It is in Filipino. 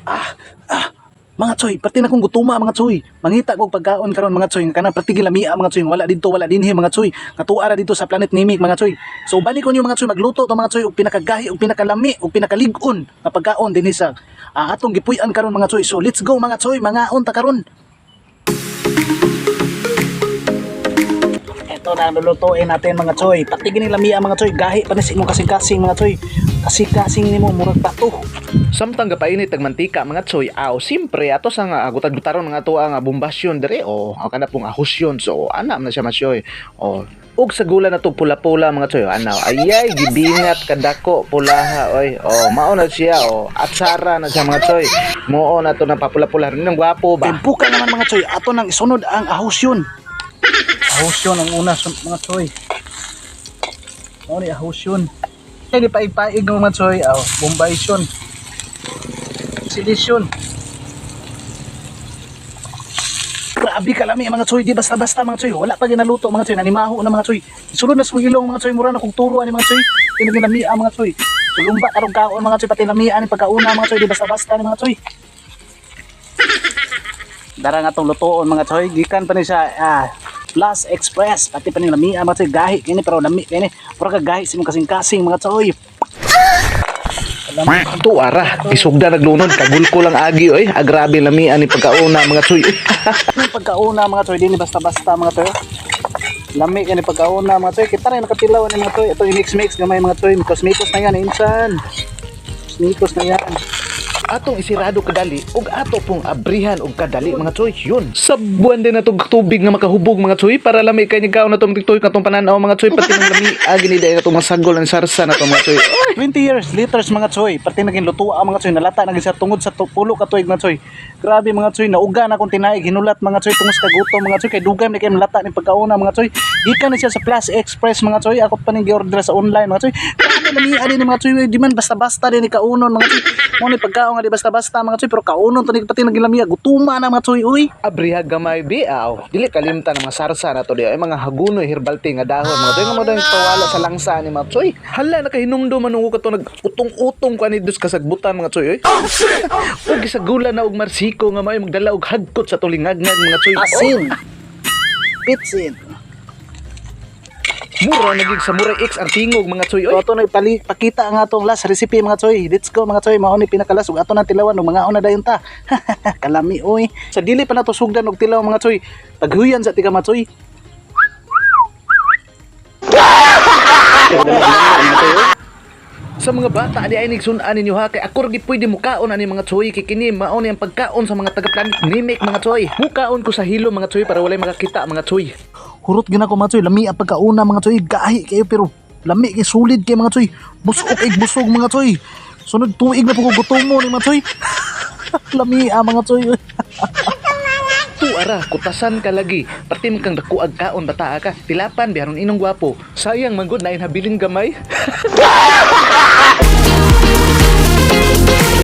Ah, mga choy, pati na kong gutuma mga choy. Mangita kog pagkaon karon mga choy, kana pati gilamia mga choy, wala dito wala dinhi mga choy. Katuara dito sa Planet Nimic mga choy. So balik ko niyo mga choy magluto to mga choy og pinakagahi og pinakalami og pinakalig-on nga pagkaon dinhi sa atong gipuy-an karon mga choy. So let's go mga choy, mangaon ta karon. Ito na lulutuin natin mga choy. Pati gini lamia mga choy, gahi pa ni sa imong kasing-kasing mga choy. Kasing-kasing nimo murag pato. Samtang gapainit tag mantika mga choy, simpre ato sa nga gutad-gutaron mga ato nga bombasyon dire o kana pong ahusyon. So ana man siya masyoy. O ug sa gula na to pula-pula mga choy, ana ayay gibingat kadako pulaha oy. O mao na siya atsara na siya mga choy. Mao na to na papula-pula rin ng gwapo ba. Tempuka naman mga choy, ato nang isunod ang ahusyon. Ahusyon ang una mga choy. Ano ni ahusyon? Hindi paig-paig ng mga choy, bombaisyon. Silisyon. Grabe kalami mga choy, di basta-basta mga choy. Wala pa ginaluto mga choy, nanimaho na mga choy. Isulod na sa ilong mga choy, mura na kong turuan ni mga choy. Pinaginamia mga choy. Sulumba karong kaon mga choy, pati lamia ni pagkauna mga choy, di basta-basta ni mga choy. Dara nga tong lutoon mga choy, gikan pa ni sa Plus Express, pati pa ni lamia mga choy, gahi kini pero lami kini. Pura ka gahi simong kasing-kasing mga choy. Tuara, isugda naglunod kagul ko lang agi oy. Agrabe lamian ni pagkauna mga choy. Yung pagkauna mga choy, di ni basta-basta mga choy. Lami kini pagkauna mga choy, kita rin nakatilaw ni mga choy. Ito i-mix-mix gamay mga choy, mikos-mikos na yan insan. Mikos na yan. Atong isirado kadali ug ato pong abrihan og kadali mga choy. Yun. Sabuan din natong tubig nga makahubog mga choy para lami kay nigaw na tong tiktoy katong pananaw mga choy pati ng lami agi ni day natong masagol ang sarsa na to mga choy. 20 years liters mga choy, pati naging lutua mga choy, nalata naging sa tungod sa pulo ka tuig mga choy. Grabe mga choy, nauga na kung tinaig hinulat mga choy tungos kagutom mga choy kay dugay ni kay malata ni pagkauna mga choy. Gikan na siya sa Plus Express mga choy, ako pa ning gi-order sa online mga choy. Grabe lami ani ni mga choy, di man basta-basta din ni kaunon mga choy. Mo ni pagkaon nga di basta-basta mga choy, pero kaunon to ni pati naging lamia gutuma na mga choy uy. Abriha gamay biaw. Dili kalimtan ang mga sarsa na to di ay mga hagunoy herbal tea nga dahon mga choy nga mo dang tawala sa langsa ni mga choy. Hala nakahinumdum man ko to nag-utong-utong ko ani dus kasagbutan mga choy oy. Ug gisagulan na og marsiko nga may magdala og hagkot sa tulingagngag mga choy. Asin. Pitsin. Mura naging samurai X ang tingog mga choy So oy. ato na pakita ang atong last recipe mga choy. Let's go mga choy, mao ni pinakalas ug ato na tilawan ug mga una dayon ta. Kalami oy. Sa dili pa nato sugdan og tilaw mga choy. Taghuyan sa tiga mga choy. Sa mga bata di ay nigsunan ninyo ha kay ako ra gid pwede mukaon ani mga choy kay kini mao ni ang pagkaon sa mga taga Planet Nimic mga choy. Mukaon ko sa hilo mga choy para walay makakita mga choy. Hurot gina ko mga choy, lami ang pagkauna mga choy. Gahi kayo pero lami kay sulid kay mga choy. Busog kay busog mga choy. Sunod tuig na po ko gutomo ni mga choy. Lami ang mga choy. Tuara, kutasan ka lagi. Pati man kang dakuag kaon bata ka. Tilapan biharon inong gwapo. Sayang man gud na inhabiling gamay.